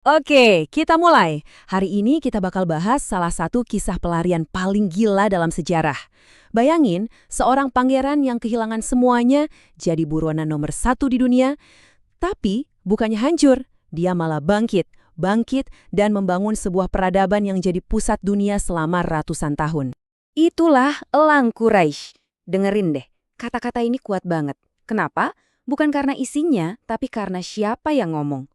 Oke, kita mulai. Hari ini kita bakal bahas salah satu kisah pelarian paling gila dalam sejarah. Bayangin, seorang pangeran yang kehilangan semuanya jadi buronan nomor satu di dunia, tapi bukannya hancur, dia malah bangkit, dan membangun sebuah peradaban yang jadi pusat dunia selama ratusan tahun. Itulah Elang Quraisy. Dengerin deh, kata-kata ini kuat banget. Kenapa? Bukan karena isinya, tapi karena siapa yang ngomong.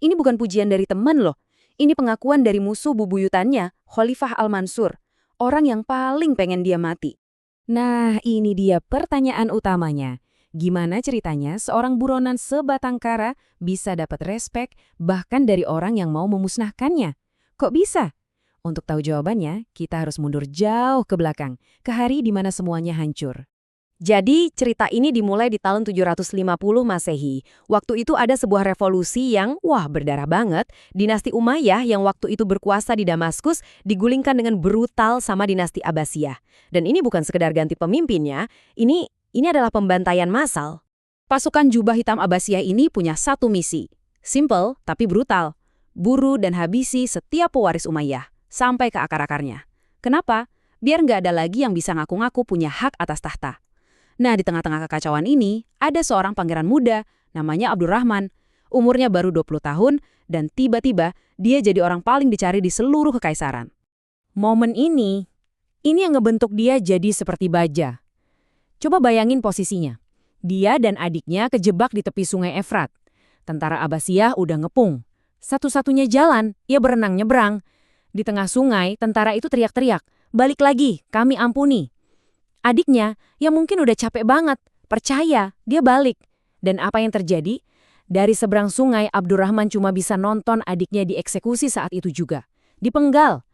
Ini bukan pujian dari teman loh. Ini pengakuan dari musuh bubuyutannya, Khalifah Al-Mansur. Orang yang paling pengen dia mati. Nah, ini dia pertanyaan utamanya. Gimana ceritanya seorang buronan sebatang kara bisa dapat respek bahkan dari orang yang mau memusnahkannya? Kok bisa? Untuk tahu jawabannya, kita harus mundur jauh ke belakang, ke hari di mana semuanya hancur. Jadi, cerita ini dimulai di tahun 750 Masehi. Waktu itu ada sebuah revolusi yang, berdarah banget. Dinasti Umayyah yang waktu itu berkuasa di Damaskus digulingkan dengan brutal sama dinasti Abbasiyah. Dan ini bukan sekedar ganti pemimpinnya, ini adalah pembantaian massal. Pasukan jubah hitam Abbasiyah ini punya satu misi. Simple tapi brutal. Buru dan habisi setiap pewaris Umayyah, sampai ke akar-akarnya. Kenapa? Biar nggak ada lagi yang bisa ngaku-ngaku punya hak atas tahta. Nah, di tengah-tengah kekacauan ini, ada seorang pangeran muda, namanya Abdurrahman. Umurnya baru 20 tahun, dan tiba-tiba dia jadi orang paling dicari di seluruh kekaisaran. Momen ini yang ngebentuk dia jadi seperti baja. Coba bayangin posisinya. Dia dan adiknya kejebak di tepi sungai Efrat. Tentara Abbasiyah udah ngepung. Satu-satunya jalan, ia berenang nyebrang. Di tengah sungai, tentara itu teriak-teriak, "Balik lagi, kami ampuni." Adiknya, yang mungkin udah capek banget, percaya, dia balik. Dan apa yang terjadi? Dari seberang sungai, Abdurrahman cuma bisa nonton adiknya dieksekusi saat itu juga. Dipenggal.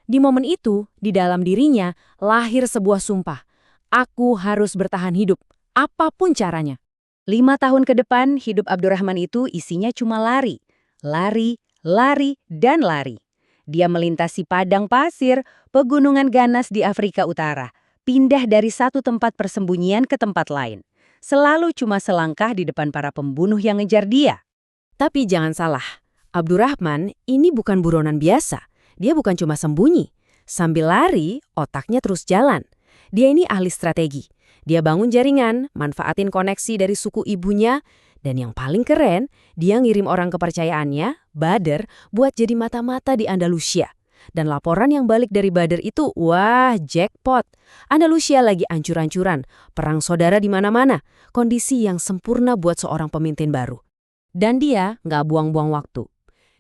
Di momen itu, di dalam dirinya, lahir sebuah sumpah. Aku harus bertahan hidup, apapun caranya. 5 tahun ke depan, hidup Abdurrahman itu isinya cuma lari. Lari, lari, dan lari. Dia melintasi padang pasir, pegunungan ganas di Afrika Utara. Pindah dari satu tempat persembunyian ke tempat lain. Selalu cuma selangkah di depan para pembunuh yang ngejar dia. Tapi jangan salah, Abdurrahman ini bukan buronan biasa. Dia bukan cuma sembunyi. Sambil lari, otaknya terus jalan. Dia ini ahli strategi. Dia bangun jaringan, manfaatin koneksi dari suku ibunya, dan yang paling keren, dia ngirim orang kepercayaannya, Badr, buat jadi mata-mata di Andalusia. Dan laporan yang balik dari Badr itu, wah, jackpot. Andalusia lagi ancur-ancuran, perang saudara di mana-mana, kondisi yang sempurna buat seorang pemimpin baru. Dan dia nggak buang-buang waktu.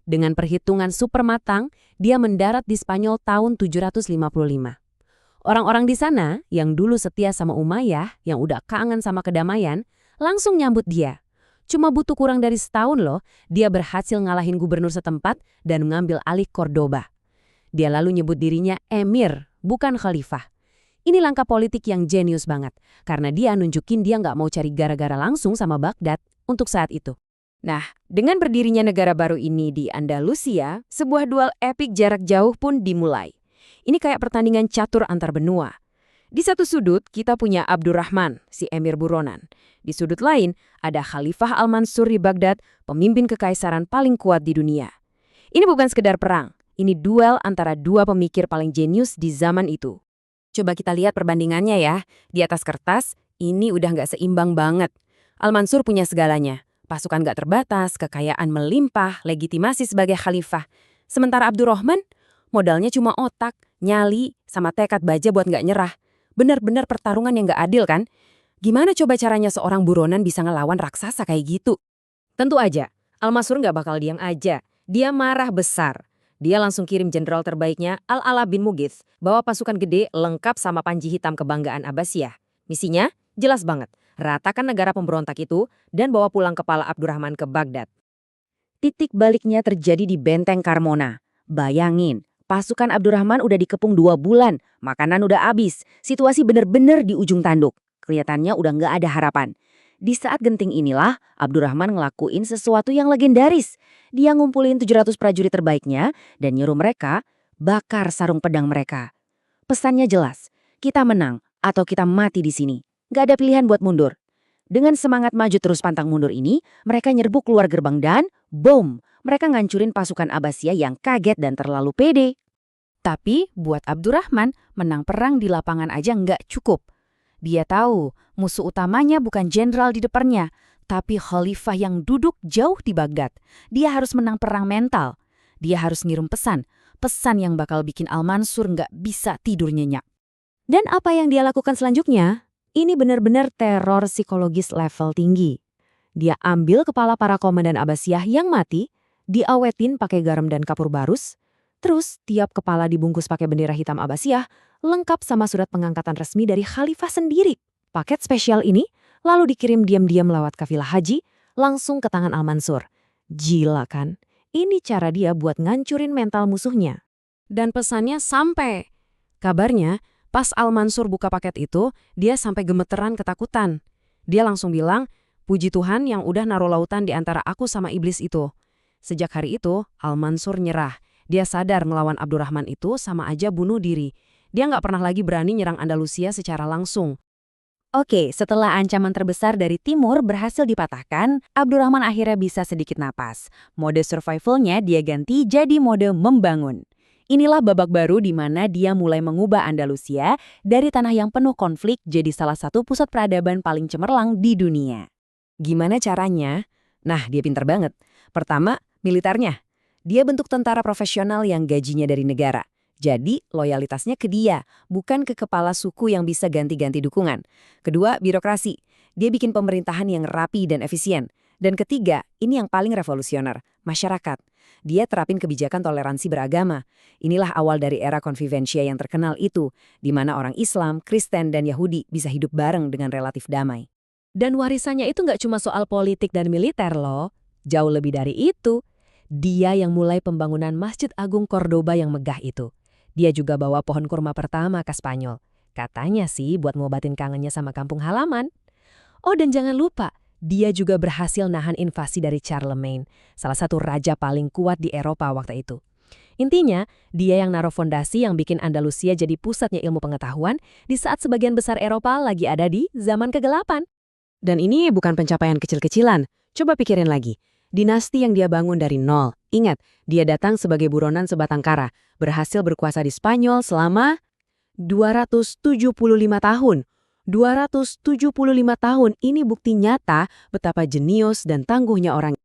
Dengan perhitungan super matang, dia mendarat di Spanyol tahun 755. Orang-orang di sana, yang dulu setia sama Umayyah, yang udah kangen sama kedamaian, langsung nyambut dia. Cuma butuh kurang dari setahun loh, dia berhasil ngalahin gubernur setempat dan mengambil alih Cordoba. Dia lalu nyebut dirinya emir, bukan khalifah. Ini langkah politik yang jenius banget, karena dia nunjukin dia nggak mau cari gara-gara langsung sama Baghdad untuk saat itu. Nah, dengan berdirinya negara baru ini di Andalusia, sebuah duel epik jarak jauh pun dimulai. Ini kayak pertandingan catur antar benua. Di satu sudut, kita punya Abdurrahman, si emir buronan. Di sudut lain, ada Khalifah Al-Mansur di Baghdad, pemimpin kekaisaran paling kuat di dunia. Ini bukan sekedar perang. Ini duel antara dua pemikir paling jenius di zaman itu. Coba kita lihat perbandingannya ya. Di atas kertas, ini udah nggak seimbang banget. Al-Mansur punya segalanya. Pasukan nggak terbatas, kekayaan melimpah, legitimasi sebagai khalifah. Sementara Abdurrahman, modalnya cuma otak, nyali, sama tekad baja buat nggak nyerah. Bener-bener pertarungan yang nggak adil kan? Gimana coba caranya seorang buronan bisa ngelawan raksasa kayak gitu? Tentu aja, Al-Mansur nggak bakal diam aja. Dia marah besar. Dia langsung kirim jenderal terbaiknya, Al-Ala bin Mughith, bawa pasukan gede lengkap sama panji hitam kebanggaan Abbasiyah. Misinya jelas banget, ratakan negara pemberontak itu dan bawa pulang kepala Abdurrahman ke Baghdad. Titik baliknya terjadi di Benteng Carmona. Bayangin, pasukan Abdurrahman udah dikepung 2 bulan, makanan udah habis, situasi bener-bener di ujung tanduk. Kelihatannya udah nggak ada harapan. Di saat genting inilah, Abdurrahman ngelakuin sesuatu yang legendaris. Dia ngumpulin 700 prajurit terbaiknya dan nyuruh mereka bakar sarung pedang mereka. Pesannya jelas, kita menang atau kita mati di sini. Gak ada pilihan buat mundur. Dengan semangat maju terus pantang mundur ini, mereka nyerbu keluar gerbang dan Boom! Mereka ngancurin pasukan Abbasiyah yang kaget dan terlalu pede. Tapi buat Abdurrahman, menang perang di lapangan aja nggak cukup. Dia tahu musuh utamanya bukan jenderal di depannya, tapi khalifah yang duduk jauh di Baghdad. Dia harus menang perang mental. Dia harus ngirim pesan yang bakal bikin Al-Mansur nggak bisa tidur nyenyak. Dan apa yang dia lakukan selanjutnya? Ini benar-benar teror psikologis level tinggi. Dia ambil kepala para komandan Abbasiyah yang mati, diawetin pakai garam dan kapur barus, terus tiap kepala dibungkus pakai bendera hitam Abbasiyah, lengkap sama surat pengangkatan resmi dari khalifah sendiri. Paket spesial ini lalu dikirim diam-diam lewat kafilah haji, langsung ke tangan Al-Mansur. Gila kan? Ini cara dia buat ngancurin mental musuhnya. Dan pesannya sampai. Kabarnya, pas Al-Mansur buka paket itu, dia sampai gemeteran ketakutan. Dia langsung bilang, puji Tuhan yang udah naruh lautan di antara aku sama iblis itu. Sejak hari itu, Al-Mansur nyerah. Dia sadar ngelawan Abdurrahman itu sama aja bunuh diri. Dia nggak pernah lagi berani nyerang Andalusia secara langsung. Oke, setelah ancaman terbesar dari timur berhasil dipatahkan, Abdurrahman akhirnya bisa sedikit napas. Mode survivalnya dia ganti jadi mode membangun. Inilah babak baru di mana dia mulai mengubah Andalusia dari tanah yang penuh konflik jadi salah satu pusat peradaban paling cemerlang di dunia. Gimana caranya? Nah, dia pintar banget. Pertama, militernya. Dia bentuk tentara profesional yang gajinya dari negara. Jadi, loyalitasnya ke dia, bukan ke kepala suku yang bisa ganti-ganti dukungan. Kedua, birokrasi. Dia bikin pemerintahan yang rapi dan efisien. Dan ketiga, ini yang paling revolusioner, masyarakat. Dia terapin kebijakan toleransi beragama. Inilah awal dari era konvivensia yang terkenal itu, di mana orang Islam, Kristen, dan Yahudi bisa hidup bareng dengan relatif damai. Dan warisannya itu nggak cuma soal politik dan militer loh. Jauh lebih dari itu. Dia yang mulai pembangunan Masjid Agung Cordoba yang megah itu. Dia juga bawa pohon kurma pertama ke Spanyol. Katanya sih buat ngobatin kangennya sama kampung halaman. Oh, dan jangan lupa, dia juga berhasil nahan invasi dari Charlemagne, salah satu raja paling kuat di Eropa waktu itu. Intinya, dia yang naruh fondasi yang bikin Andalusia jadi pusatnya ilmu pengetahuan di saat sebagian besar Eropa lagi ada di zaman kegelapan. Dan ini bukan pencapaian kecil-kecilan. Coba pikirin lagi. Dinasti yang dia bangun dari nol. Ingat, dia datang sebagai buronan sebatang kara, berhasil berkuasa di Spanyol selama 275 tahun. 275 tahun ini bukti nyata betapa jenius dan tangguhnya orang.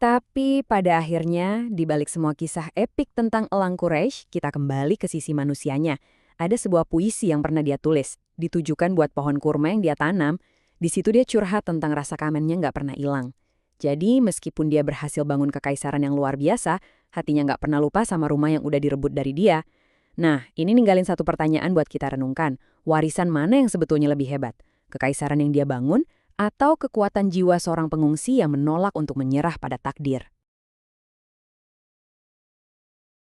Tapi pada akhirnya, di balik semua kisah epik tentang Elang Quraisy, kita kembali ke sisi manusianya. Ada sebuah puisi yang pernah dia tulis, ditujukan buat pohon kurma yang dia tanam. Di situ dia curhat tentang rasa kangennya nggak pernah hilang. Jadi meskipun dia berhasil bangun kekaisaran yang luar biasa, hatinya nggak pernah lupa sama rumah yang udah direbut dari dia. Nah, ini ninggalin satu pertanyaan buat kita renungkan. Warisan mana yang sebetulnya lebih hebat? Kekaisaran yang dia bangun atau kekuatan jiwa seorang pengungsi yang menolak untuk menyerah pada takdir?